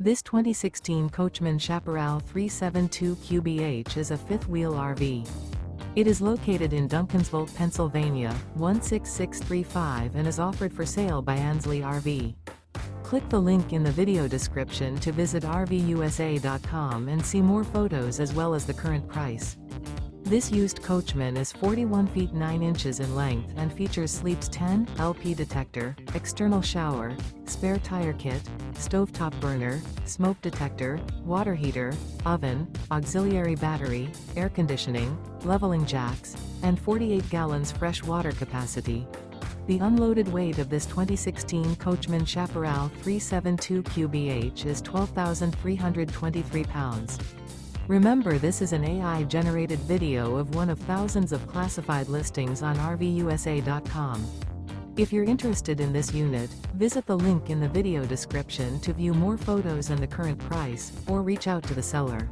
This 2016 Coachmen Chaparral 372QBH is a fifth-wheel RV. It is located in Duncansville, Pennsylvania, 16635 and is offered for sale by Ansley RV. Click the link in the video description to visit RVUSA.com and see more photos as well as the current price. This used Coachman is 41 feet 9 inches in length and features sleeps 10, LP detector, external shower, spare tire kit, stovetop burner, smoke detector, water heater, oven, auxiliary battery, air conditioning, leveling jacks, and 48 gallons fresh water capacity. The unloaded weight of this 2016 Coachmen Chaparral 372QBH is 12,323 pounds. Remember, this is an AI-generated video of one of thousands of classified listings on RVUSA.com. If you're interested in this unit, visit the link in the video description to view more photos and the current price, or reach out to the seller.